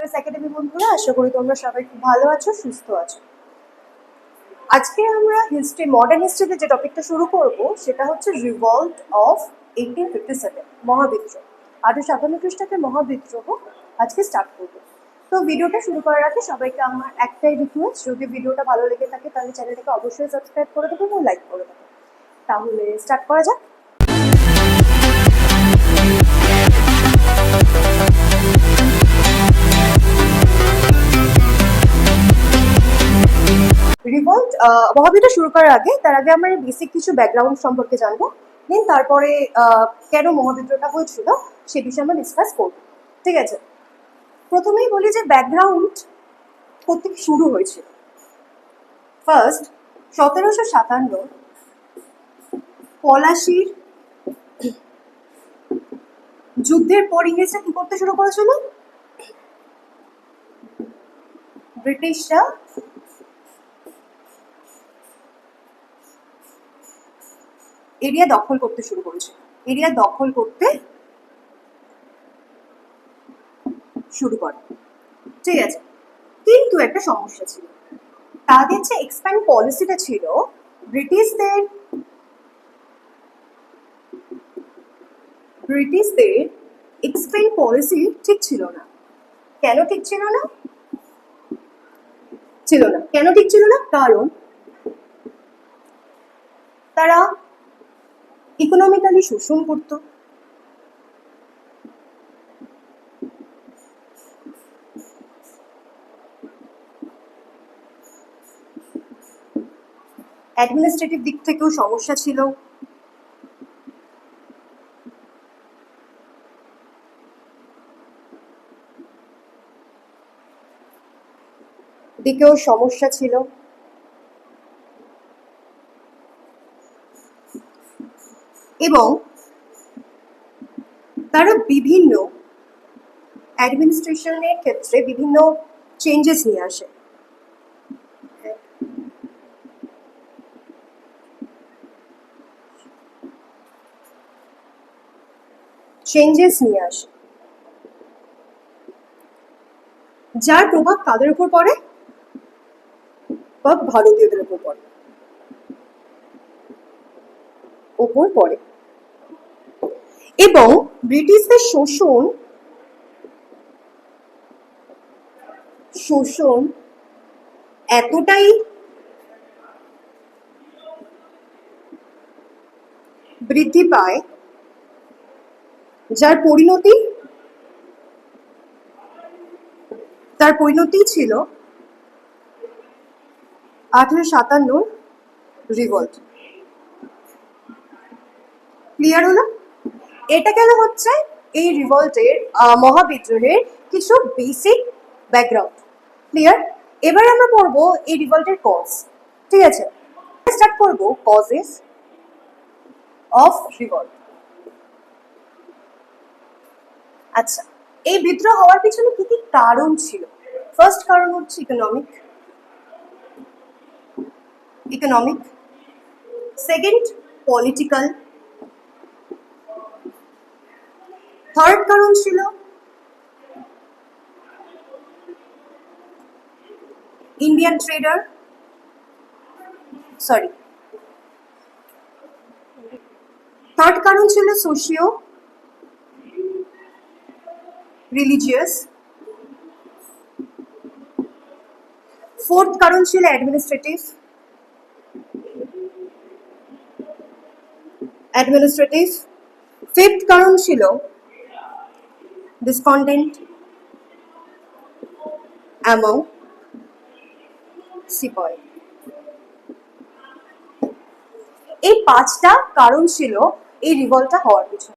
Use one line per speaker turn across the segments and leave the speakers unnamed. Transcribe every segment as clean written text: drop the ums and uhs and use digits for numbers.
Fitness academy বন্ধুরা, আশা করি তোমরা সবাই খুব ভালো আছো, সুস্থ আছো। আজকে আমরা মডার্ন হিস্ট্রিতে যে টপিকটা শুরু করব সেটা হচ্ছে রিভল্ট অফ 1857, মহাবিদ্রোহ। 1857 খ্রিস্টাব্দের মহাবিদ্রোহ আজকে স্টার্ট করবো। তো ভিডিওটা শুরু করার আগে সবাইকে আমার একটাই রিকোয়েস্ট, যদি ভিডিওটা ভালো লেগে থাকে তাহলে চ্যানেলটাকে অবশ্যই সাবস্ক্রাইব করে দেবো এবং লাইক করে দেবো। তাহলে স্টার্ট করা যাক। রিভল্ট মহাবিদ্রোহ শুরু করার আগে আমরা বেসিক কিছু ব্যাকগ্রাউন্ড সম্পর্কে জানবো, দেন তারপরে কেন মহাবিদ্রোহটা হয়েছিল সে বিষয়ে আমরা ডিসকাস করবো। ঠিক আছে, প্রথমেই বলি যে ব্যাকগ্রাউন্ড কোত্থেকে শুরু হয়েছিল। ফার্স্ট 1757 পলাশির যুদ্ধের পর ইংরেজরা কি করতে শুরু করেছিল? ব্রিটিশরা এরিয়া দখল করতে শুরু করেছিল, ঠিক আছে, কিন্তু একটা সমস্যা ছিল। তাদের যে এক্সপ্যান্ড পলিসিটা ছিল, ব্রিটিশদের এক্সপ্যান্ড পলিসি ঠিক ছিল না। কেন ঠিক ছিল না? কারণ তারা ইকোনমিক্যালি শোষণ করত, অ্যাডমিনিস্ট্রেটিভ দিক থেকেও সমস্যা ছিল, এবং তারা বিভিন্ন অ্যাডমিনিস্ট্রেশনের ক্ষেত্রে বিভিন্ন চেঞ্জেস নিয়ে আসে। যার প্রভাব কাদের উপর পড়ে? বা ভারতীয়দের উপর পড়ে। এবং ব্রিটিশদের শোষণ এতটাই বৃদ্ধি পায় যার পরিণতি ছিল 1857 রিভল্ট। ক্লিয়ার হলো? এটা কেন হচ্ছে? এই রিভল্টের মহাবিদ্রোহের কিছু বেসিক ব্যাকগ্রাউন্ড। ক্লিয়ার? এবার আমরা পড়বো এই রিভল্টের কজ। ঠিক আছে, স্টার্ট করবো কজেস অফ রিভল্ট। আচ্ছা, এই বিদ্রোহ হওয়ার পিছনে কি কি কারণ ছিল? ফার্স্ট কারণ হচ্ছে ইকোনমিক, সেকেন্ড পলিটিক্যাল, থার্ড কারণ ছিল ইন্ডিয়ান ট্রেডার, থার্ড কারণ ছিল সোশিও রিলিজিয়াস, ফোর্থ কারণ ছিল অ্যাডমিনিস্ট্রেটিভ, ফিফথ কারণ ছিল ডিসকন্টেন্ট অ্যামং সিপয়। এই পাঁচটা কারণ ছিল এই রিভল্টটা হওয়ার পিছনে।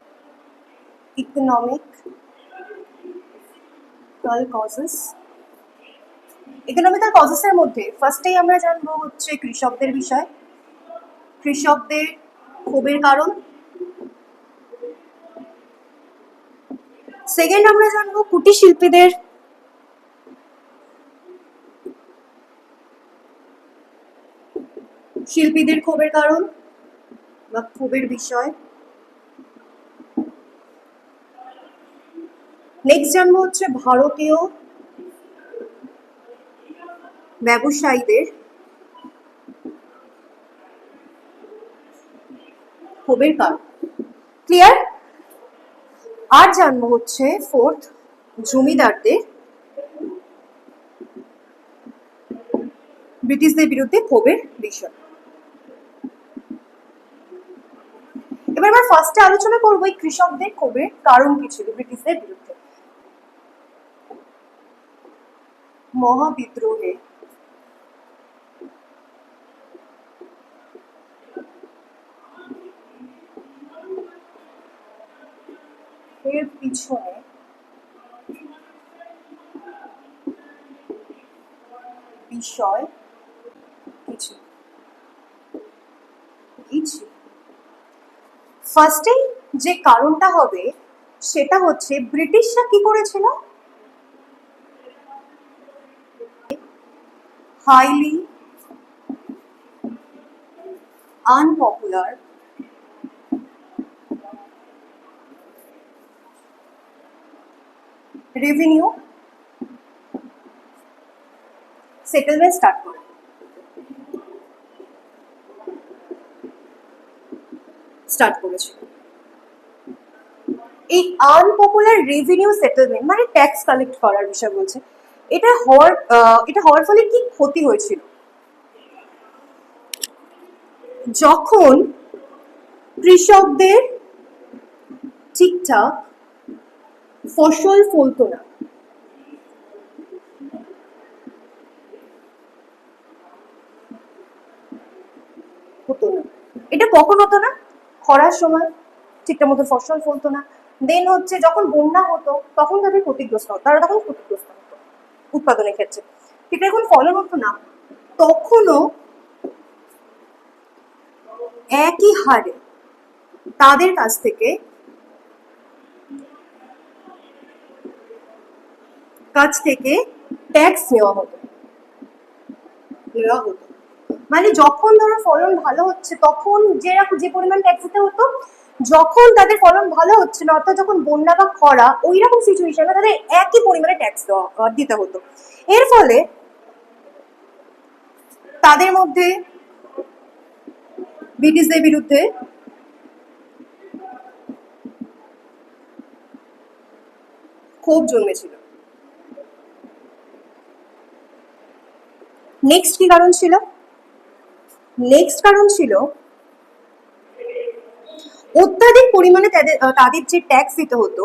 ইকোনমিক্যাল কজেসের মধ্যে ফার্স্টেই আমরা জানবো হচ্ছে কৃষকদের বিষয়, কৃষকদের ক্ষোভের কারণ। সেকেন্ড আমরা জানবো কুটির শিল্পীদের ক্ষোভের কারণ বা ক্ষোভের বিষয়। নেক্সট জানবো হচ্ছে ভারতীয় ব্যবসায়ীদের ক্ষোভের কারণ। ক্লিয়ার? আর জানবো হচ্ছে ফোর্থ, জমিদারদের ব্রিটিশদের বিরুদ্ধে ক্ষোভের বিষয়। এবার আমরা ফার্স্টে আলোচনা করবো এই কৃষকদের ক্ষোভের কারণ কি ছিল ব্রিটিশদের বিরুদ্ধে। মহাবিদ্রোহে এর পিছনে বিষয় কিছু কিছু ফার্স্টে যে কারণটা হবে সেটা হচ্ছে ব্রিটিশরা কি করেছিল, highly unpopular revenue settlement start করেছিল। এই আনপপুলার রেভিনিউ সেটেলমেন্ট মানে ট্যাক্স কালেক্ট করার বিষয় বলছে। এটা হওয়ার ফলে কি ক্ষতি হয়েছিল, যখন কৃষকদের ঠিকঠাক ফসল ফলতো না, হতো না। এটা কখন হতো না? খরার সময় ঠিকঠাক মতো ফসল ফলতো না। দেন হচ্ছে যখন বন্যা হতো তখন তাদের ক্ষতিগ্রস্ত হতো, তারা তখন ক্ষতিগ্রস্ত হতো উৎপাদনের ক্ষেত্রে। ঠিক এখন ফলন হতো না, তখনও একই হারে তাদের কাছ থেকে ট্যাক্স নেওয়া হতো। মানে যখন ধরো ফলন ভালো হচ্ছে তখন যে পরিমাণ ট্যাক্স দিতে হতো, যখন তাদের ফলন ভালো হচ্ছে না অর্থাৎ যখন বন্যা বা খরা ওই রকম সিচুয়েশনে তাদের একই পরিমাণে ট্যাক্স দিতে হতো। এর ফলে তাদের মধ্যে ব্রিটিশদের বিরুদ্ধে ক্ষোভ জন্মেছিল। নেক্সট কি কারণ ছিল? নেক্সট কারণ ছিল অত্যাধিক পরিমাণে তাদের যে ট্যাক্স দিতে হতো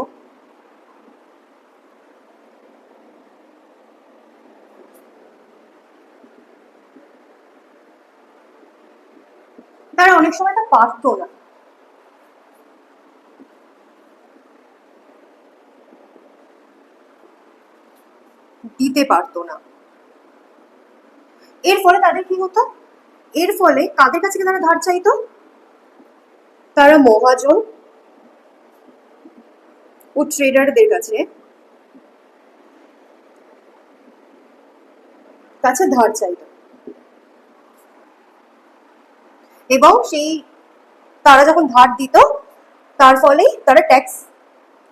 তারা অনেক সময় তা পারতো না। দিতে পারতো না। এর ফলে তাদের কি হতো? এর ফলে কাদের কাছে তারা ধার চাইতো? তারা মহাজন ও ট্রেডারদের কাছে ধার চাইতো, এবং সেই তারা যখন ধার দিত তার ফলেই তারা ট্যাক্স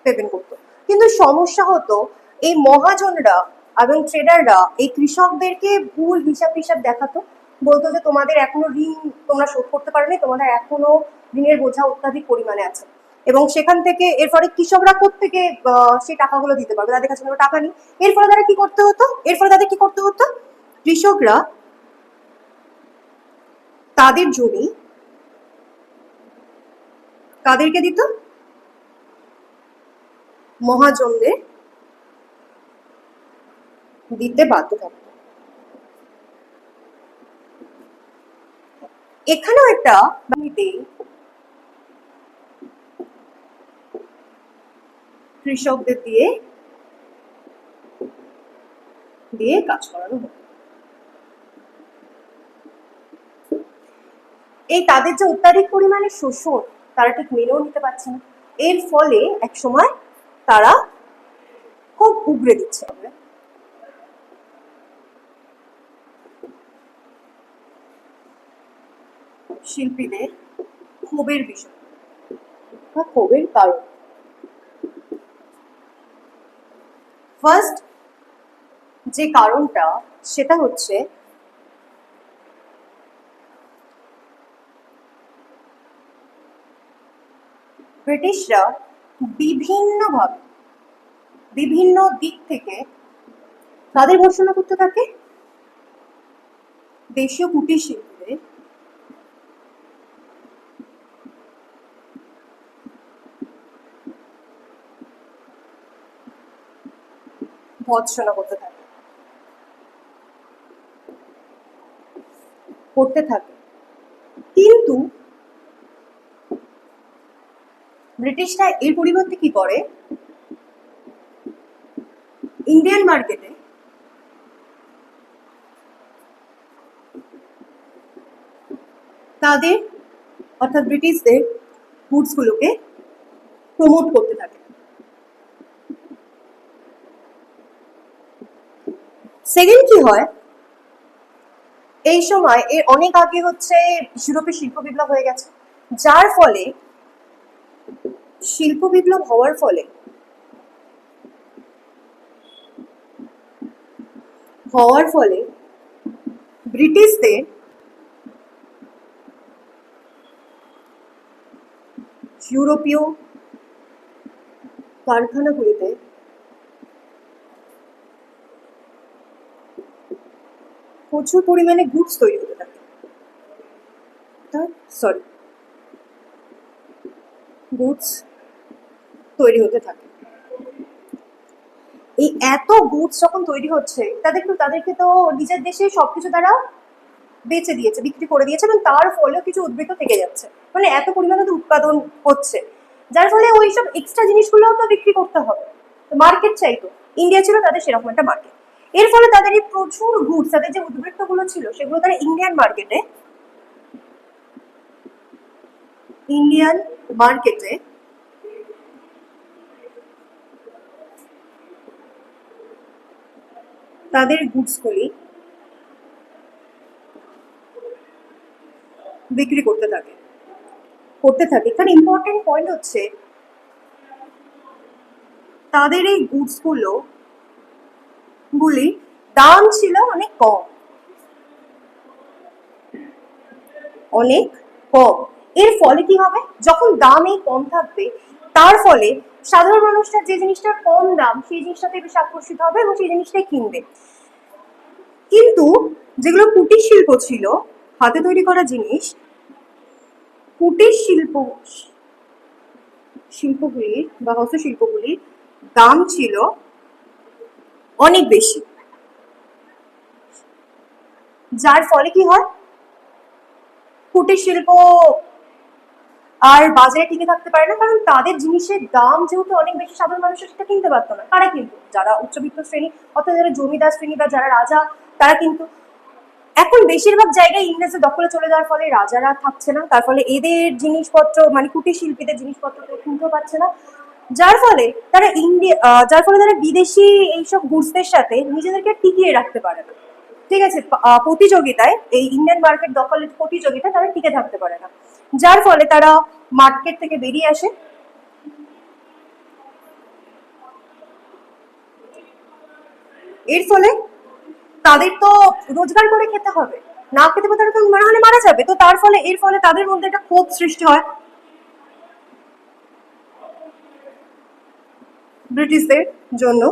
পেমেন্ট করতো। কিন্তু সমস্যা হতো এই মহাজনরা এবং ট্রেডাররা এই কৃষকদেরকে ভুল হিসাব টিসাব দেখাতো, বলতো যে তোমাদের এখনো ঋণ তোমরা শোধ করতে পারোনি, তোমাদের এখনো ঋণের বোঝা অত্যাধিক পরিমাণে আছে, এবং সেখান থেকে এর ফলে কৃষকরা কোত্থেকে সেই টাকাগুলো দিতে পারবে, তাদের কাছে কোনো টাকা নেই। এর ফলে তাদের কি করতে হতো? কৃষকরা তাদের জমি কাদেরকে দিত? মহাজনদের দিতে বাধ্য থাকত। এখানেও একটা কৃষকদের দিয়ে কাজ করানো হতো। এই তাদের যে অত্যাধিক পরিমাণে শোষণ তারা ঠিক মেনেও নিতে পারছে না, এর ফলে এক সময় তারা খুব উগরে দিচ্ছে। শিল্পীদের ক্ষোভের বিষয় বা ক্ষোভের কারণ। ফার্স্ট, যে কারণটা সেটা হচ্ছে ব্রিটিশরা বিভিন্নভাবে বিভিন্ন দিক থেকে তাদের ভর্ৎসনা করতে থাকে দেশীয় কুটির শিল্পীদের ভর্ৎসনা করতে থাকে কিন্তু ব্রিটিশরা এর পরিবর্তে কি করে, ইন্ডিয়ান মার্কেটে তাদের অর্থাৎ ব্রিটিশদের গুডসগুলোকে প্রমোট করতে থাকে। সেকেন্ড কি হয়, এই সময় এর অনেক আগে হচ্ছে ইউরোপে শিল্প বিপ্লব হয়ে গেছে, যার ফলে শিল্প বিপ্লব হওয়ার ফলে ব্রিটিশদের ইউরোপীয় কারখানাগুলিতে প্রচুর পরিমাণে গুডস তৈরি হতে থাকে। গুডস তৈরি হতে থাকে। এই এত গুডস যখন তৈরি হচ্ছে তাদেরকে তো নিজের দেশে সবকিছু তারা বেচে দিয়েছে, বিক্রি করে দিয়েছে, এবং তার ফলেও কিছু উদ্বৃত্ত থেকে যাচ্ছে, মানে এত পরিমাণে তো উৎপাদন হচ্ছে, যার ফলে ওই সব এক্সট্রা জিনিসগুলোও তো বিক্রি করতে হবে, তো মার্কেট চাইতো। ইন্ডিয়া ছিল তাদের সেরকম একটা মার্কেট। এর ফলে তাদের এই প্রচুর গুডস, তাদের যে উদ্বৃত্তগুলো ছিল সেগুলো তারা ইন্ডিয়ান মার্কেটে তাদের গুডসগুলি বিক্রি করতে থাকে। এখানে ইম্পর্টেন্ট পয়েন্ট হচ্ছে তাদের এই গুলি দাম ছিল অনেক কম। এর ফলে কি হবে, যখন দাম এই কম থাকবে তার ফলে সাধারণ মানুষটা যে জিনিসটার কম দাম সেই জিনিসটাতে বেশি আকর্ষিত হবে এবং সেই জিনিসটাই কিনবে। কিন্তু যেগুলো কুটির শিল্প ছিল, হাতে তৈরি করা জিনিস, কুটির শিল্পগুলির বা হস্তশিল্পগুলির দাম ছিল অনেক বেশি, যার ফলে কি হয়, কুটির শিল্প আর বাজারে টিকে থাকতে পারে না, কারণ তাদের জিনিসের দাম যেহেতু অনেক বেশি, সাধারণ মানুষের সেটা কিনতে পারতো না। কারা কিন্তু, যারা উচ্চবিত্ত শ্রেণী অর্থাৎ যারা জমিদার শ্রেণী বা যারা রাজা, তারা কিন্তু এখন বেশিরভাগ জায়গায় ইংরেজের দখলে চলে যাওয়ার ফলে রাজারা থাকছে না, তার ফলে এদের জিনিসপত্র মানে কুটির শিল্পীদের জিনিসপত্র কেউ কিনতেও পারছে না, যার ফলে তারা বিদেশি এইসব গুডসদের সাথে নিজেদেরকে টিকিয়ে রাখতে পারে না। ঠিক আছে, প্রতিযোগিতায় এই ইন্ডিয়ান মার্কেট দখলের প্রতিযোগিতায় তারা টিকে থাকতে পারে না, যার ফলে তারা মার্কেট থেকে বেরিয়ে আসে। এর ফলে তাদের তো রোজগার করে খেতে হবে, না খেতে পারে তারা তো মারা যাবে, তো তার ফলে এর ফলে তাদের মধ্যে একটা ক্ষোভ সৃষ্টি হয় ব্রিটিশদের জন্য।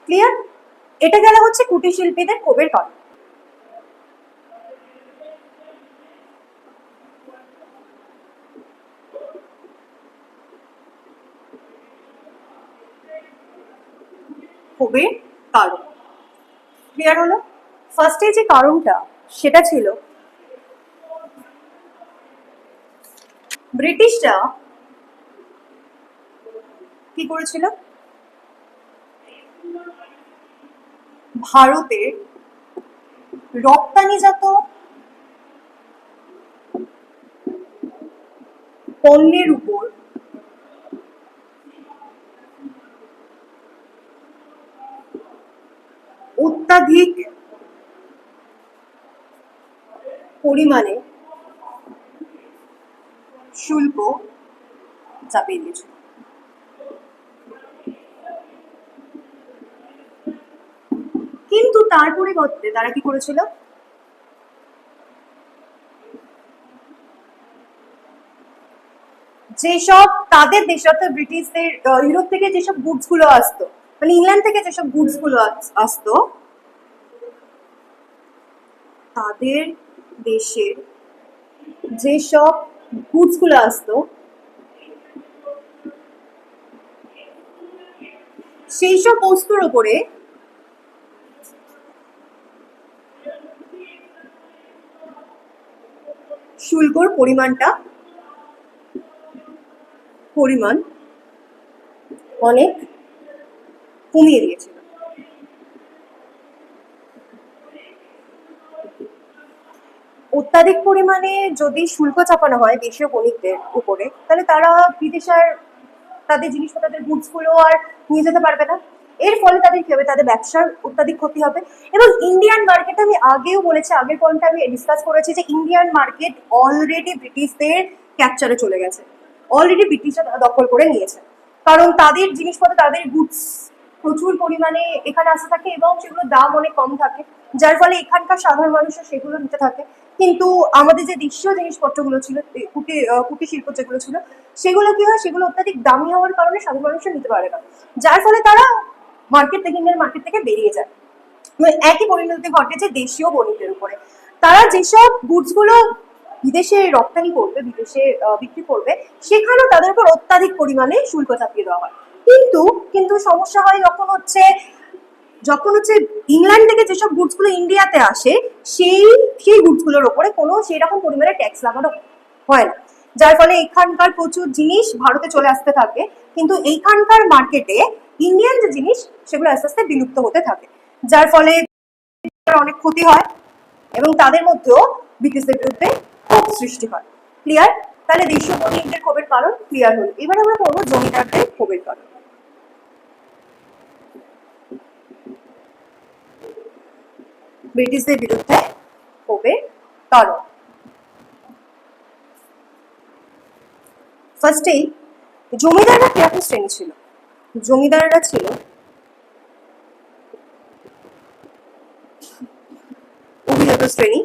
ক্লিয়ার? এটা গেল হচ্ছে কুটির শিল্পীদের ক্ষোভের কারণ। ক্ষোভের কারণ ক্লিয়ার হলো। ফার্স্টে যে কারণটা সেটা ছিল ব্রিটিশরা কি করেছিল, ভারতের রপ্তানিজাত পণ্যের উপর অত্যাধিক পরিমাণে শুল্ক চাপিয়ে দিয়েছিল। কিন্তু তার পরিবর্তে তারা কি করেছিল, যেসব তাদের দেশ অর্থাৎ ব্রিটিশদের ইউরোপ থেকে যেসব গুডস গুলো আসতো, মানে ইংল্যান্ড থেকে যেসব গুডস গুলো আসতো, তাদের দেশের যেসব গুডস গুলো আসতো সেই সব বস্তুর ওপরে শুল্কর পরিমাণ অনেক কমিয়ে দিয়েছিল। অত্যাধিক পরিমাণে যদি শুল্ক চাপানো হয় দেশীয় বণিকদের উপরে, তাহলে তারা বিদেশের তাদের জিনিসপত্র, তাদের গুডস গুলো আর নিয়ে যেতে পারবে না। এর ফলে তাদের কি হবে, তাদের ব্যবসার অত্যাধিক ক্ষতি হবে। এবং ইন্ডিয়ান মার্কেট, আমি আগেও বলেছি, আগের পয়েন্টে আমি ডিসকাস করেছি যে ইন্ডিয়ান মার্কেট অলরেডি ব্রিটিশদের ক্যাপচারে চলে গেছে, অলরেডি ব্রিটিশরা দখল করে নিয়েছে। কারণ তাদের জিনিসপত্র, তাদের গুডস প্রচুর পরিমাণে এখানে আসতে থাকে এবং সেগুলোর দাম অনেক কম থাকে, যার ফলে এখানকার সাধারণ মানুষও সেগুলো নিতে থাকে। কিন্তু আমাদের যে দেশীয় জিনিসপত্রগুলো ছিল, কুটির শিল্প যেগুলো ছিল, সেগুলো কি হয়, সেগুলো অত্যাধিক দামি হওয়ার কারণে সাধারণ মানুষও নিতে পারে না, যার ফলে তারা ইন্ডিয়ান মার্কেট থেকে বেরিয়ে যায়। মানে একই পরিণতি ঘটেছে দেশীয় বণিকদের উপরে। তারা যেসব গুডস গুলো বিদেশে রপ্তানি করবে, বিদেশে বিক্রি করবে, সেখানেও তাদের উপর অত্যাধিক পরিমাণে শুল্ক চাপিয়ে দেওয়া হয়। কিন্তু কিন্তু সমস্যা হয় যখন হচ্ছে ইংল্যান্ড থেকে যেসব গুডস গুলো ইন্ডিয়াতে আসে, সেই সেই গুডস গুলোর ওপরে কোনো সেই রকম পরিমাণে ট্যাক্স লাগানো হয় না, যার ফলে এখানকার প্রচুর জিনিস ভারতে চলে আসতে থাকে। কিন্তু এইখানকার মার্কেটে ইন্ডিয়ান যে জিনিস, সেগুলো আস্তে আস্তে বিলুপ্ত হতে থাকে, যার ফলে অনেক ক্ষতি হয় এবং তাদের মধ্যেও ব্রিটিশদের বিরুদ্ধে ক্ষোভ সৃষ্টি হয়। ক্লিয়ার? তাহলে দেশীয় বণিকদের ক্ষোভের কারণ ক্লিয়ার হলো। এবার আমরা পড়বো জমিদারদের ক্ষোভের কারণ। ব্রিটিশদের বিরুদ্ধে ক্ষোভের কারণ। ফার্স্টেই, জমিদাররা কিরকম শ্রেণী ছিল? জমিদাররা ছিল অভিজাত শ্রেণী।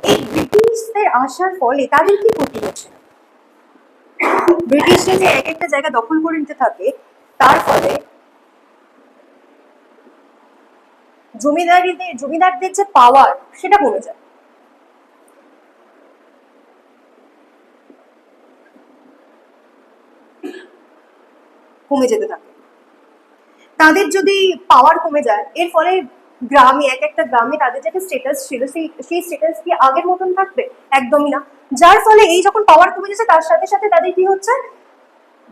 এই ব্রিটিশদের আসার ফলে তাদের কি ক্ষতি হচ্ছে? ব্রিটিশরা যে এক একটা জায়গা দখল করে নিতে থাকে, তার ফলে জমিদারদের যে পাওয়ার, সেটা কমে যায়। কমে যেতে থাকে। তাদের যদি পাওয়ার কমে যায়, এর ফলে গ্রামে, এক একটা গ্রামে তাদের যে স্ট্যাটাস ছিল, সেই স্ট্যাটাস কি আগের মতন থাকবে? একদমই না। যার ফলে এই যখন পাওয়ার কমে যাচ্ছে, তার সাথে সাথে তাদের কি হচ্ছে,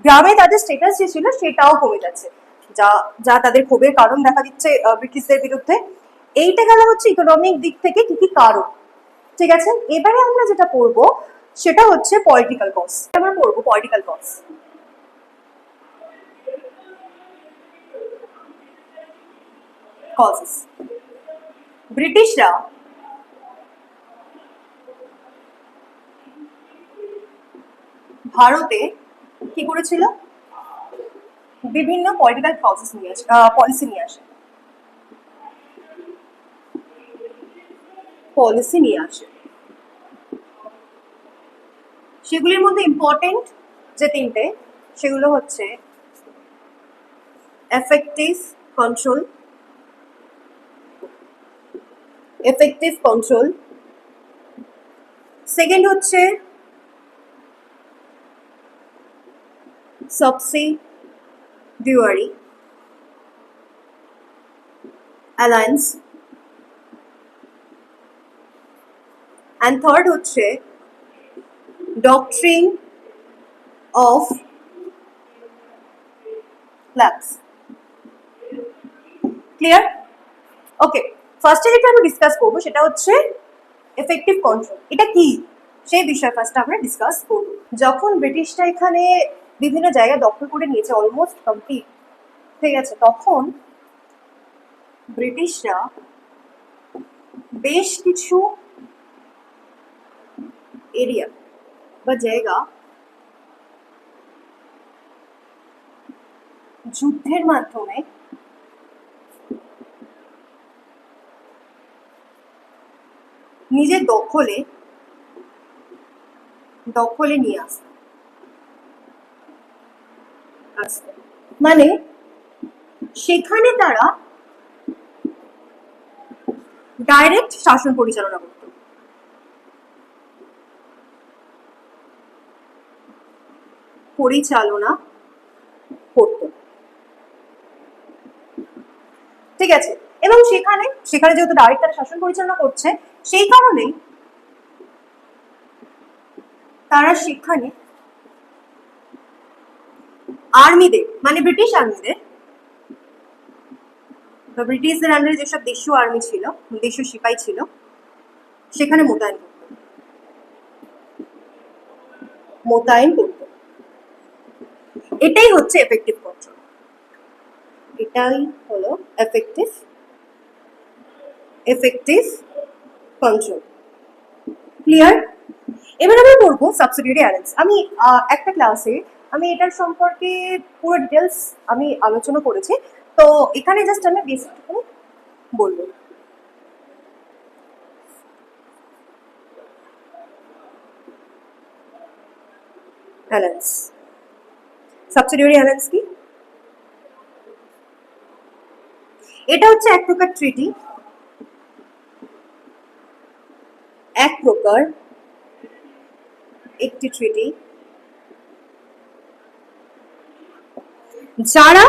গ্রামে তাদের স্ট্যাটাস যে ছিল সেটাও কমে যাচ্ছে, যা যা তাদের ক্ষোভের কারণ দেখা দিচ্ছে ব্রিটিশদের বিরুদ্ধে। এইটা গেল হচ্ছে ইকোনমিক দিক থেকে কি কি কারণ। ঠিক আছে, এবারে আমরা যেটা পড়বো সেটা হচ্ছে পলিটিক্যাল কজ। আমরা পড়বো পলিটিক্যাল কজ। কজেস। ব্রিটিশরা ভারতে কি করেছিল, বিভিন্ন পলিটিক্যাল প্রসেস নিয়ে আসে, পলিসি নিয়ে আসে, সেগুলির মধ্যে ইম্পর্টেন্ট যে তিনটে, সেগুলো হচ্ছে এফেক্টিভ কন্ট্রোল, সেকেন্ড হচ্ছে সাবসিডিয়ারি অ্যালায়েন্স, অ্যান্ড থার্ড হচ্ছে ডক্ট্রিন অফ ল্যাপস। ক্লিয়ার? ওকে, ফার্স্টে যেটা আমি ডিসকাস করবো সেটা হচ্ছে এফেক্টিভ কন্ট্রোল। এটা কি, সেই বিষয় ফার্স্ট আমরা ডিসকাস করব। যখন ব্রিটিশরা এখানে বিভিন্ন জায়গা দখল করে নিয়েছে, অলমোস্ট কমপ্লিট হয়ে গেছে, তখন ব্রিটিশরা বেশ কিছু এরিয়া বা জায়গা যুদ্ধের মাধ্যমে নিজের দখলে নিয়ে আসতে মানে সেখানে তারা ডাইরেক্ট শাসন পরিচালনা করত। ঠিক আছে, এবং সেখানে যেহেতু ডাইরেক্ট তারা শাসন পরিচালনা করছে, সেই কারণেই তারা সেখানে আর্মিদের মানে ব্রিটিশ আর্মিদের বা ব্রিটিশদের আন্ডারে যেসব দেশীয় আর্মি ছিল, দেশীয় সিপাহী ছিল, সেখানে মোতায়েন করত। এটাই হচ্ছে এফেক্টিভ কন্ট্রোল। এটাই হলো এফেক্টিভ কন্ট্রোল। ক্লিয়ার? এবার আমরা পড়বো সাবসিডিয়ারি অ্যারেঞ্জ। আমি একটা ক্লাসে আমি এটার সম্পর্কে পুরো ডিটেলস আমি আলোচনা করেছি, তো এখানে জাস্ট আমি বেসিকটুকু বলবো। অ্যালায়েন্স, সাবসিডিয়ারি অ্যালায়েন্স কি? এটা হচ্ছে এক প্রকার ট্রিটি, একটি ট্রিটি যারা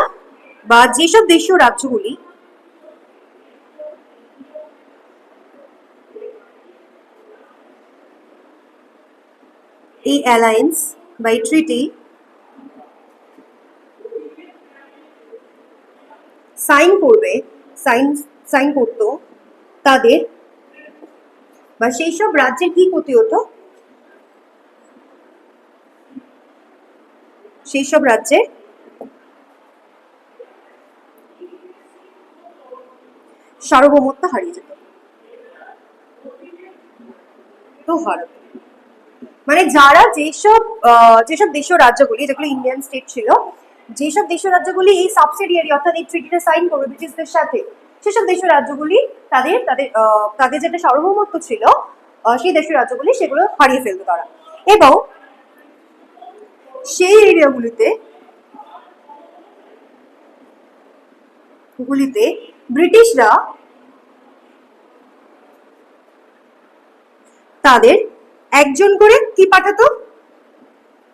বা যেসব দেশীয় রাজ্যগুলি এই অ্যালায়েন্স বা এই ট্রিটি সাইন করতো, তাদের বা সেই সব রাজ্যের কি ক্ষতি হতো? সেই সব রাজ্যের সার্বভৌমত্ব হারিয়ে যেত। তো হারাতো মানে যারা যেসব দেশীয় রাজ্যগুলি, যেগুলো ইন্ডিয়ান স্টেট ছিল, যেসব দেশীয় রাজ্যগুলি এই সাবসিডিয়ারি অর্থাৎ এই ট্রিটিটা সাইন করবে ব্রিটিশদের সাথে, সেসব দেশীয় রাজ্যগুলি তাদের যেটা সার্বভৌমত্ব ছিল, সেই দেশীয় রাজ্যগুলি সেগুলো হারিয়ে ফেলতো তারা। এবং সেই এরিয়াগুলিতে ব্রিটিশরা তাদের একজন করে কি পাঠাতো?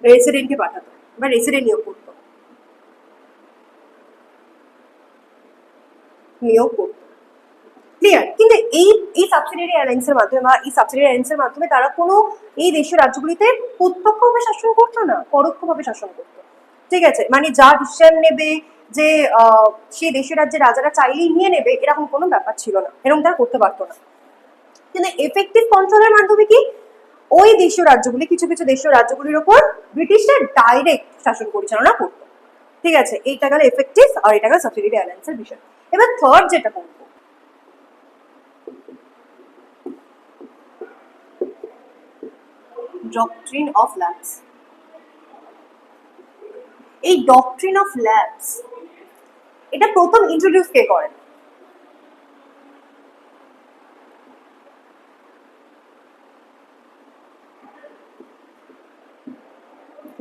রেসিডেন্টকে পাঠাতো বা রেসিডেন্ট নিয়োগ করতো। ক্লিয়ার? কিন্তু এই সাবসিডিয়ারি অ্যালায়েন্সের মাধ্যমে বা এই সাবসিডিয়ারি অ্যালায়েন্সের মাধ্যমে তারা কোনো এই দেশীয় রাজ্যগুলিতে প্রত্যক্ষভাবে শাসন করতো না, পরোক্ষভাবে শাসন করতো। ঠিক আছে, মানে যা ডিসিশন নেবে যে সেই দেশীয় রাজ্যের রাজারা চাইলেই নিয়ে নেবে, এরকম কোনো ব্যাপার ছিল না, এরকম তারা করতে পারতো না। কিন্তু এফেক্টিভ কন্ট্রোলের মাধ্যমে কি ওই দেশীয় রাজ্যগুলি, কিছু কিছু দেশীয় রাজ্যগুলির ওপর ব্রিটিশরা ডাইরেক্ট শাসন পরিচালনা করতো। ঠিক আছে, এইটা গেল এফেক্টিভ, আর এটা গেল সাবসিডিয়ারি অ্যালায়েন্সের বিষয়। এবার থার্ড যেটা বলবো, ডক্ট্রিন অফ ল্যাপস। এই ডক্ট্রিন অফ ল্যাপস এটা প্রথম ইন্ট্রোডিউস কে করেন?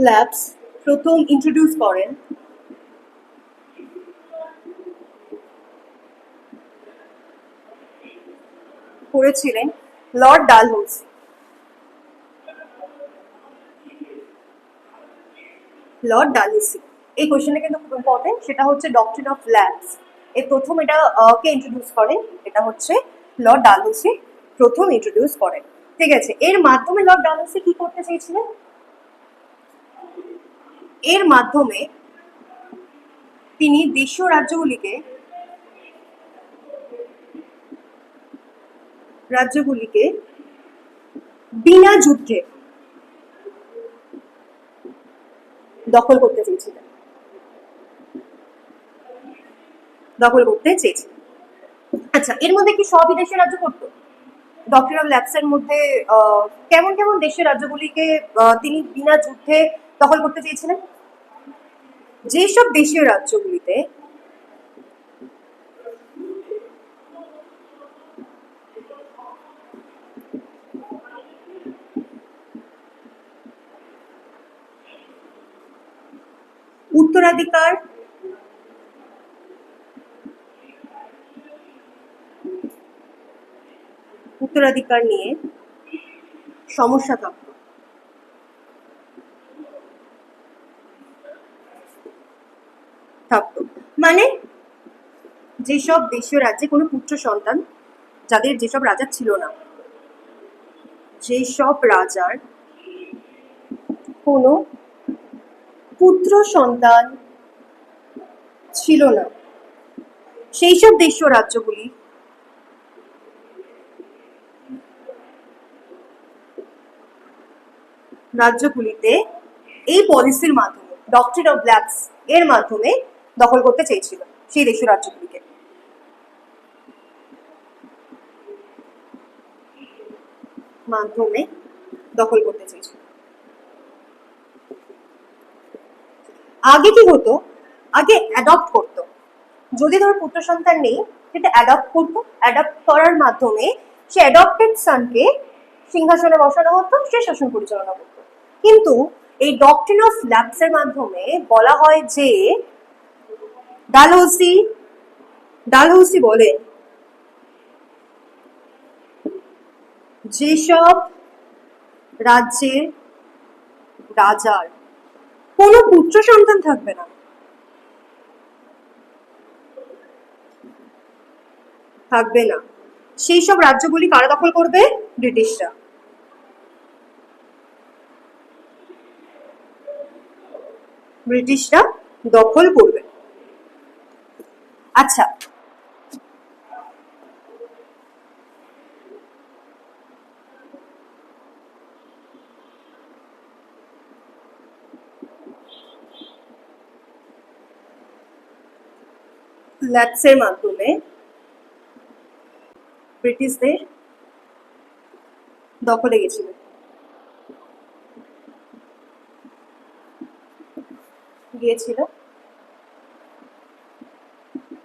ল্যাপস প্রথম ইন্ট্রোডিউস করেছিলেন লর্ড ডালহৌসি। এই কোশ্চেনটা কিন্তু খুব ইম্পর্টেন্ট। সেটা হচ্ছে ডক্ট্রিন অফ ল্যাপস, এই প্রথম এটা কে ইন্ট্রোডিউস করেন? এটা হচ্ছে লর্ড ডালহৌসি প্রথম ইন্ট্রোডিউস করেন। ঠিক আছে, এর মাধ্যমে লর্ড ডালহৌসি কি করতে চেয়েছিলেন? এর মাধ্যমে তিনি দেশীয় রাজ্যগুলিকে বিনা যুদ্ধে দখল করতে চেয়েছিলেন। আচ্ছা, এর মধ্যে কি সব দেশীয় রাজ্য করতো? ডক্ট্রিন অফ ল্যাপসের মধ্যে কেমন কেমন দেশীয় রাজ্যগুলিকে তিনি বিনা যুদ্ধে দখল করতে চেয়েছিলেন? যেসব দেশীয় রাজ্যগুলিতে উত্তরাধিকার নিয়ে সমস্যা থাকতো মানে যেসব দেশীয় রাজ্যে কোনো পুত্র সন্তান, যেসব রাজার ছিল না, যেসব রাজার কোনো পুত্র সন্তান ছিল না, সেই সব দেশীয় রাজ্যগুলিতে এই পলিসির মাধ্যমে, ডক্ট্রিন অফ ল্যাপস এর মাধ্যমে দখল করতে চেয়েছিল সেই দেশীয় রাজ্যগুলিকে। আগে কি হতো, আগে অ্যাডপ্ট করতো, যদি ধর পুত্র সন্তান নেই সেটা অ্যাডপ্ট করতো, অ্যাডপ্ট করার মাধ্যমে সে অ্যাডপ্টেড সনকে সিংহাসনে বসানো হতো, সে শাসন পরিচালনা করতো। কিন্তু এই ডক্ট্রিন অফ ল্যাপসের মাধ্যমে বলা হয় যে ডালহৌসি বলে যেসব রাজ্যের রাজার কোনো পুত্র সন্তান থাকবে না, সেই সব রাজ্যগুলি কারা দখল করবে? ব্রিটিশরা দখল করবে। আচ্ছা, ল্যাপসের মাধ্যমে ব্রিটিশদের দখলে গিয়েছিল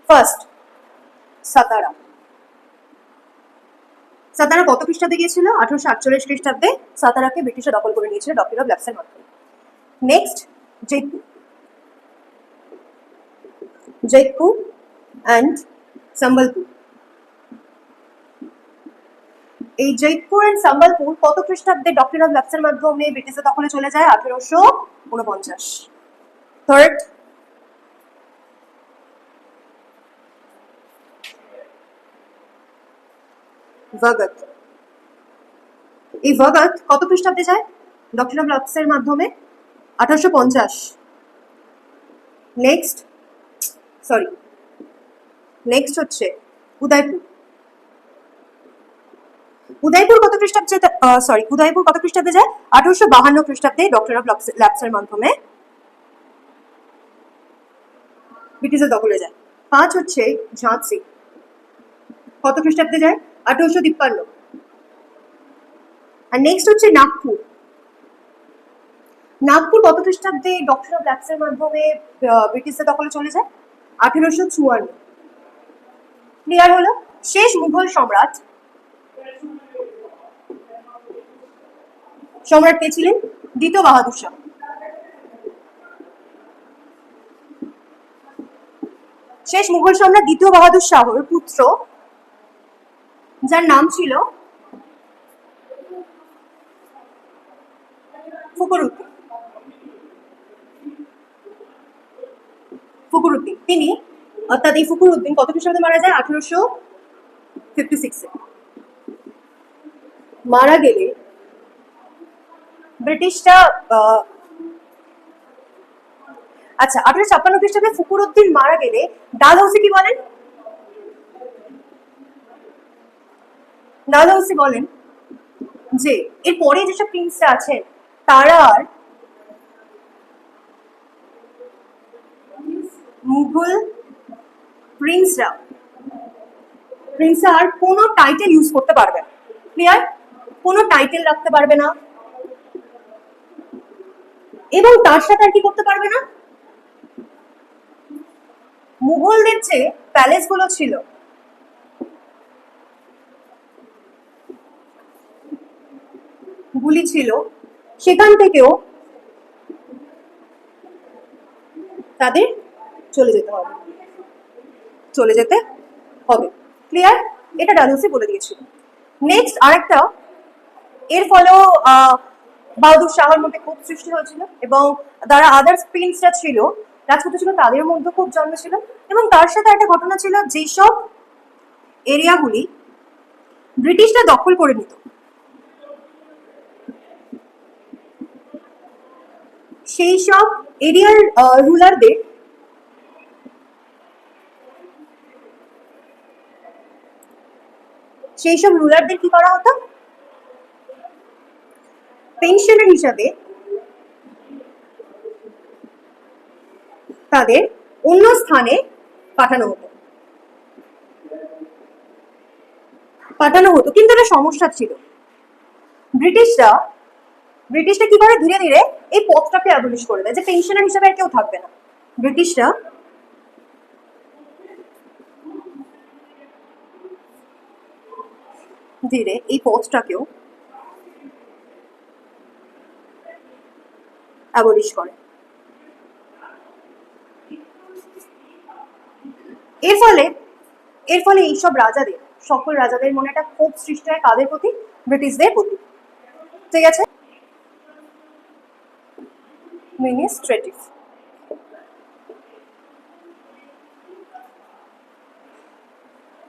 ফার্স্ট সাতারা কত খ্রিস্টাব্দে গিয়েছিল? 1848 খ্রিস্টাব্দে সাতারাকে ব্রিটিশরা দখল করে নিয়েছিল ডক্ট্রিন অফ ল্যাপসের মাধ্যমে। Next Jaipur and Sambalpur. এই জয়পুর অ্যান্ড সম্বলপুর কত খ্রিস্টাব্দে ডক্ট্রিন অফ ল্যাপসের মাধ্যমে ব্রিটিশদের দখলে চলে যায়? 1849। থার্ড ভগত। এই ভগত কত খ্রিস্টাব্দে যায় ডক্ট্রিন অফ ল্যাপসের মাধ্যমে? 1850। নেক্সট হচ্ছে উদয়পুর। উদয়পুর কত খ্রিস্টাব্দে যায়? 1852 খ্রিস্টাব্দে ডক্ট্রিন অফ ল্যাপসের মাধ্যমে ব্রিটিশদের দখলে যায়। 5 হচ্ছে ঝাঁসি, কত খ্রিস্টাব্দে যায়? 1853। আর নেক্সট হচ্ছে নাগপুর। কত খ্রিস্টাব্দে ডক্ট্রিন অফ ল্যাপসের মাধ্যমে ব্রিটিশদের দখলে চলে যায়? 1854। ক্লিয়ার হলো? শেষ মুঘল সম্রাট কে ছিলেন? দ্বিতীয় বাহাদুর শাহ। শেষ মুঘল সম্রাট দ্বিতীয় বাহাদুর শাহর পুত্র, যার নাম ছিল ফখরুদ্দিন। তিনি অর্থাৎ এই ফখরুদ্দিন কত খ্রিস্টাব্দে মারা যায়? 1856-এ। মারা গেলে ব্রিটিশরা 1856 খ্রিস্টাব্দে ফখরুদ্দিন মারা গেলে ডালহৌসি কি বলেন? ডালহৌসি বলেন যে এরপরে যেসব প্রিন্সরা আছেন তারা আর মুঘল প্রিন্সরা আর কোনো টাইটেল ইউজ করতে পারবে না। ক্লিয়ার? কোনো টাইটেল রাখতে পারবে না, এবং তার সাথে আর কি করতে পারবে না? মুঘলদের যে প্যালেসগুলো ছিল গুলি ছিল সেখান থেকেও তাদের চলে যেতে হবে, চলে যেতে হবে। ক্লিয়ার? এটা ডালহৌসি বলে দিয়েছিল। নেক্সট আরেকটা, এর ফলেও বাহাদুর শাহর মধ্যে খুব সৃষ্টি হয়েছিল এবং যারা আদার্স প্রিন্সরা ছিল, রাজপুত ছিল, তাদের মধ্যে খুব জন্মেছিল। এবং তার সাথে একটা ঘটনা ছিল, যেসব এরিয়াগুলি ব্রিটিশরা দখল করে নিত, সেই সব এরিয়ার রুলারদের কি করা হতো, পেনশনার হিসাবে তাদের অন্য স্থানে পাঠানো হতো। কিন্তু একটা সমস্যা ছিল, ব্রিটিশরা কি করে, ধীরে ধীরে এই পথটাকে অ্যাবলিশ করে দেয়, যে পেনশনার হিসাবে আর কেউ থাকবে না। ব্রিটিশরা ধীরে এই পথটাকেও অ্যাবলিশ করে। এর ফলে এইসব রাজাদের, সকল রাজাদের মনে একটা ক্ষোভ সৃষ্টি হয়, কাদের প্রতি? ব্রিটিশদের প্রতি। ঠিক আছে? অ্যাডমিনিস্ট্রেটিভ।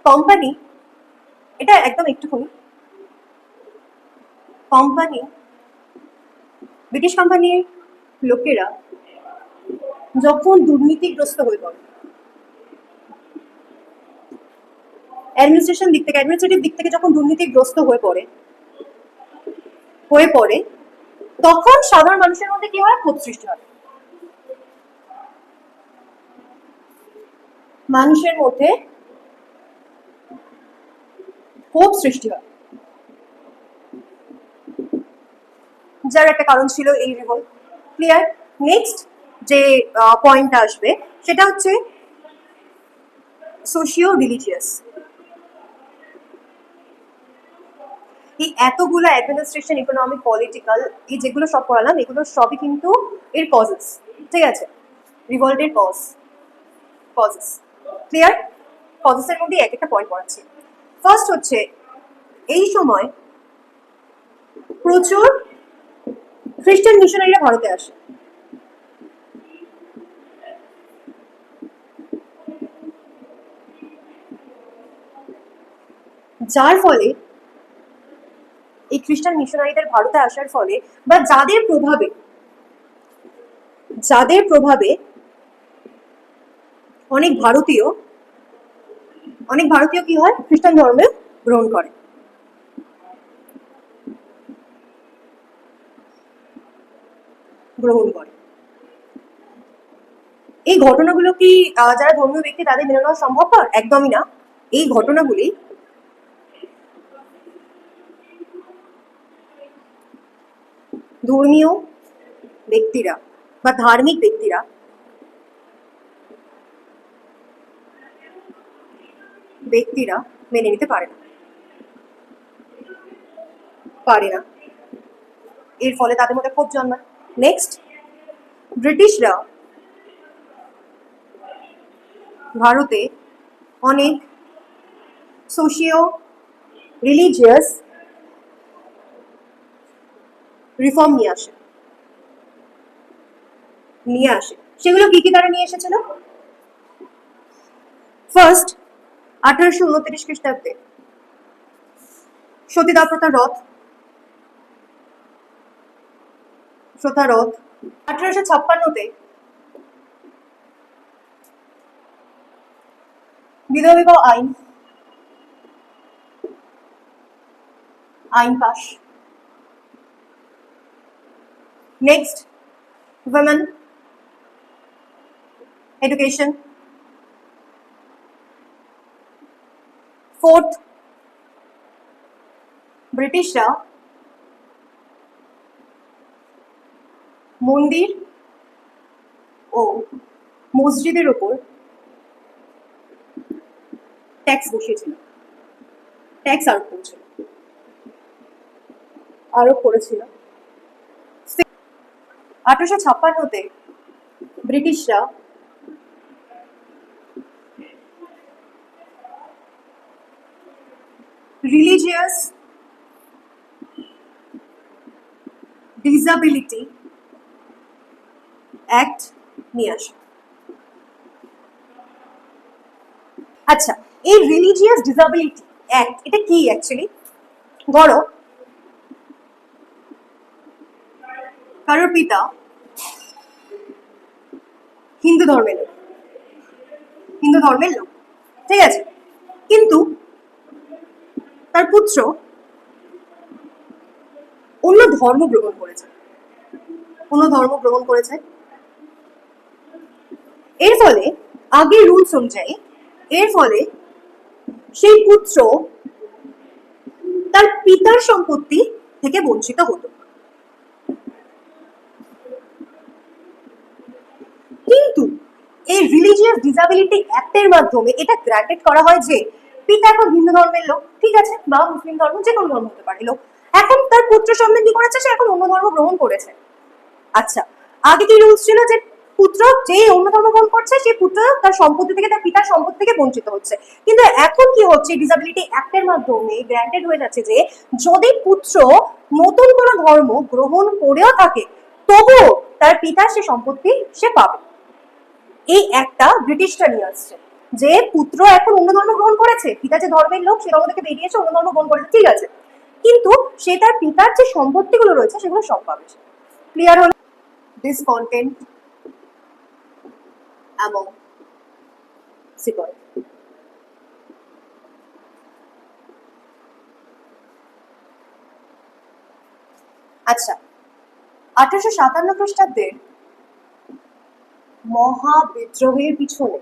কোম্পানি, এটা একদম একটুখানি, কোম্পানি, ব্রিটিশ কোম্পানির লোকেরা যখন দুর্নীতিগ্রস্ত হয়ে পড়ে, অ্যাডমিনিস্ট্রেটিভ দিক থেকে যখন দুর্নীতিগ্রস্ত হয়ে পড়ে, তখন সাধারণ মানুষের মধ্যে কি হয়? ক্ষোভ সৃষ্টি হয়। মানুষের মধ্যে ক্ষোভ সৃষ্টি হয়, যার একটা কারণ ছিল এই রিভোল্ট। ক্লিয়ার? নেক্সট যে পয়েন্টটা আসবে সেটা হচ্ছে সোশিও রিলিজিয়াস। এই এতগুলো অ্যাডমিনিস্ট্রেশন, ইকোনমিক, পলিটিক্যাল, এই যেগুলো সব পড়ালাম, এগুলো সবই কিন্তু এর কজেস। ঠিক আছে? রিভল্টের কজেস। ক্লিয়ার? কজেসের মধ্যে এক একটা পয়েন্ট পড়াচ্ছি। ফার্স্ট হচ্ছে, এই সময় প্রচুর খ্রিস্টান মিশনারিরা ভারতে আসে। যার ফলে এই খ্রিস্টান মিশনারিদের ভারতে আসার ফলে, বা যাদের প্রভাবে অনেক ভারতীয় কি হয়? খ্রিস্টান ধর্মে গ্রহণ করে। এই ঘটনাগুলো কি যারা ধর্মীয় ব্যক্তি তাদের মেনে নেওয়া সম্ভবপর? একদমই না। এই ঘটনাগুলি ধর্মীয় ব্যক্তিরা বা ধার্মিক ব্যক্তিরা মেনে নিতে পারে না। এর ফলে তাদের মধ্যে ক্ষোভ জন্মায়। নেক্সট, ব্রিটিশরা ভারতে অনেক সোশিও রিলিজিয়াস রিফর্ম নিয়ে আসে। সেগুলো কি কি তারা নিয়ে এসেছিল? ফার্স্ট, 1829 খ্রিস্টাব্দে সতীদাহ প্রথা রদ। 1856-তে বিধবা বিবাহ আইন pass. Next, women education. Fourth, ব্রিটিশরা মন্দির ও মসজিদের উপর ট্যাক্স বসিয়েছিল, ট্যাক্স আরোপ করেছিল। 1856-তে ব্রিটিশরা রিলিজিয়াস ডিসাবিলিটি অ্যাক্ট নিয়ে আসে। আচ্ছা, এই রিলিজিয়াস ডিসাবিলিটি অ্যাক্ট এটা কি অ্যাকচুয়ালি? ধরো কারোর পিতা হিন্দু ধর্মের লোক, ঠিক আছে, কিন্তু তার পুত্র অন্য ধর্ম গ্রহণ করেছে, এর ফলে আগের রুলস অনুযায়ী এর ফলে সেই পুত্র তার পিতার সম্পত্তি থেকে বঞ্চিত হতো। কিন্তু এই রিলিজিয়াস ডিসাবিলিটি অ্যাক্টের মাধ্যমে এটা গ্রান্টেড করা হয় যে পিতা এখন হিন্দু ধর্মের লোক, ঠিক আছে, বা মুসলিম ধর্ম, যে কোনো ধর্ম হতে পারে লোক, এখন তার পুত্র সন্তান কি করেছে, সে এখন অন্য ধর্ম গ্রহণ করেছে। আচ্ছা, আগে কি রুলস ছিল যে পুত্র যে অন্য ধর্ম গ্রহণ করছে সেই পুত্র তার সম্পত্তি থেকে, তার পিতার সম্পত্তি থেকে বঞ্চিত হচ্ছে। কিন্তু এখন কি হচ্ছে, ডিসাবিলিটি অ্যাক্টের মাধ্যমে গ্রান্টেড হয়ে যাচ্ছে যে যদি পুত্র নতুন কোনো ধর্ম গ্রহণ করেও থাকে তবুও তার পিতার সে সম্পত্তি সে পাবে। এই একটা ব্রিটিশরা নিয়ে আসছে যে পুত্র এখন অন্য ধর্ম গ্রহণ করেছে, পিতা যে ধর্মের লোক সে ধর্ম থেকে বেরিয়েছে, অন্য ধর্ম গ্রহণ করেছে, ঠিক আছে, কিন্তু সে তার পিতার যে সম্পত্তিগুলো রয়েছে সেগুলো সব পাবে। ক্লিয়ার হলো? Discontent among sepoy. আচ্ছা, 1857 খ্রিস্টাব্দের মহাবিদ্রোহের পিছনে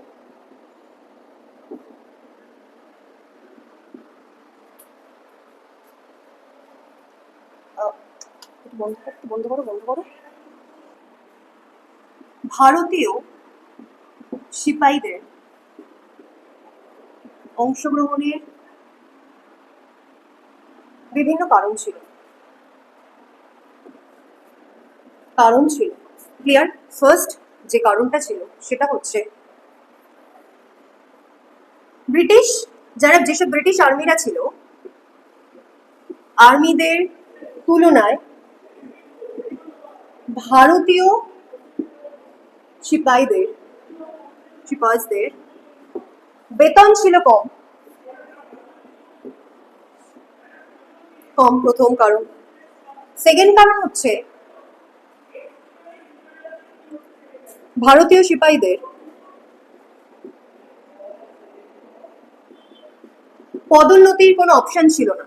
বন্ধ করো। ভারতীয় সিপাহীদের অংশগ্রহণের বিভিন্ন কারণ ছিল। ক্লিয়ার? ফার্স্ট যে কারণটা ছিল সেটা হচ্ছে ব্রিটিশ যেসব ব্রিটিশ আর্মিরা ছিল, আর্মিদের তুলনায় ভারতীয় সিপাহীদের বেতন ছিল কম, প্রথম কারণ। সেকেন্ড কারণ হচ্ছে ভারতীয় সিপাহীদের পদোন্নতির কোনো অপশন ছিল না।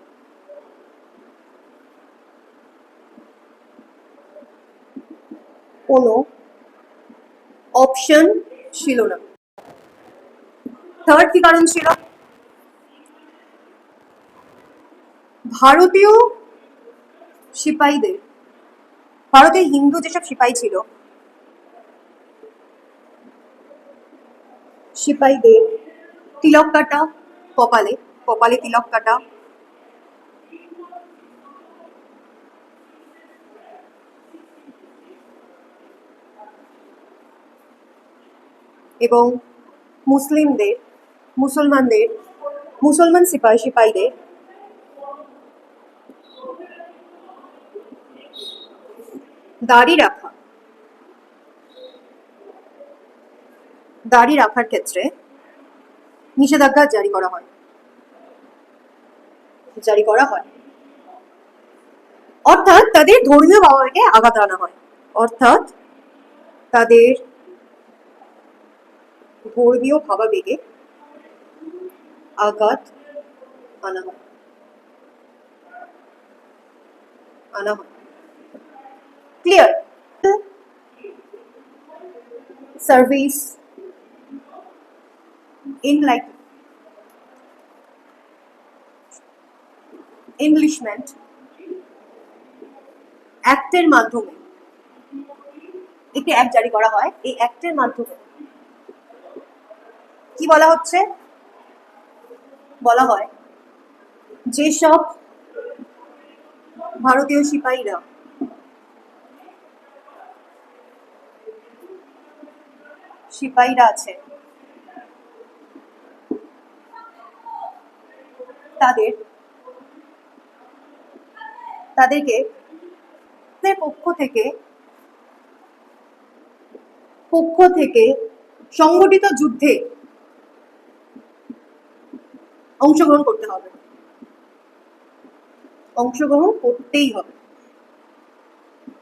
থার্ড কি কারণ ছিল? ভারতীয় হিন্দু যেসব সিপাহী ছিল, সিপাহীদের তিলক কাটা, কপালে তিলক কাটা, এবং মুসলমান সিপাহীদের দাড়ি রাখার ক্ষেত্রে নিষেধাজ্ঞা জারি করা হয়। অর্থাৎ তাদের ধর্মীয় ভাবাবেগে আঘাত আনা হয়। ক্লিয়ার? সার্ভিস ইংলিশমেন্ট অ্যাক্টের মাধ্যমে একটি অ্যাক্ট জারি করা হয়। এই অ্যাক্টের মাধ্যমে কি বলা হচ্ছে, বলা হয় যেসব ভারতীয় সিপাহীরা আছে তাদেরকে পক্ষ থেকে সংগঠিত যুদ্ধে অংশগ্রহণ করতেই হবে।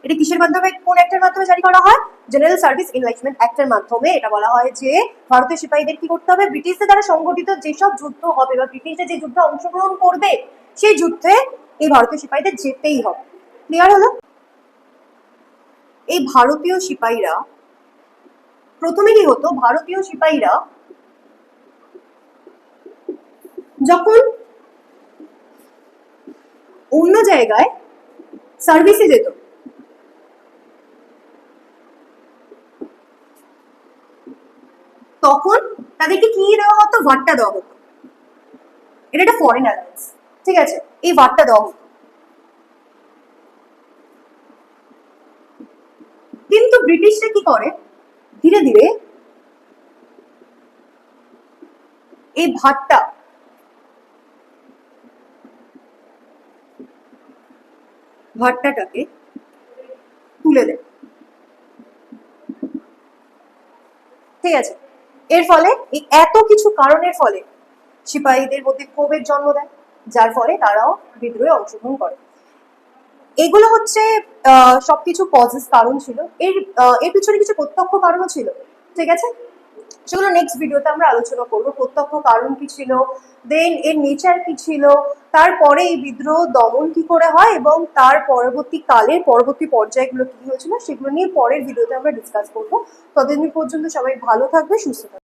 এটা কিসের মাধ্যমে, কোন অ্যাক্টের মাধ্যমে জারি করা হয়? জেনারেল সার্ভিস এনলাইটমেন্ট অ্যাক্টের মাধ্যমে এটা বলা হয় যে ভারতীয় সিপাহীদের কি করতে হবে, ব্রিটিশদের দ্বারা সংগঠিত যেসব যুদ্ধ হবে বা ব্রিটিশদের যে যুদ্ধে অংশগ্রহণ করবে সেই যুদ্ধে এই ভারতীয় সিপাহীদের যেতেই হবে। ক্লিয়ার হলো? এই ভারতীয় সিপাহীরা প্রথমে কি হতো, ভারতীয় সিপাহীরা যখন অন্য জায়গায় সার্ভিসে যেত তখন তাদেরকে কি দেওয়া হতো, ভাট্টা দেওয়া হতো। এটা একটা ফরেন অ্যালায়েন্স, ঠিক আছে, এই ভাট্টা দেওয়া হতো। কিন্তু ব্রিটিশরা কি করে, ধীরে ধীরে এই ভাট্টাটাকে তুলে দেয়। ঠিক আছে, এর ফলে এই এত কিছু কারণের ফলে সিপাহীদের মধ্যে ক্ষোভের জন্ম দেয়, যার ফলে তারাও বিদ্রোহে অংশগ্রহণ করে। এগুলো হচ্ছে সবকিছু কজেস, কারণ ছিল। এর পিছনে কিছু প্রত্যক্ষ কারণও ছিল, ঠিক আছে, সেগুলো নেক্সট ভিডিওতে আমরা আলোচনা করবো। প্রত্যক্ষ কারণ কি ছিল, দেন এর নেচার কি ছিল, তারপরে এই বিদ্রোহ দমন কি করে হয় এবং তার পরবর্তী পর্যায়গুলো কি হয়েছিল সেগুলো নিয়ে পরের ভিডিওতে আমরা ডিসকাস করবো। ততদিন পর্যন্ত সবাই ভালো থাকবে, সুস্থ থাকবে।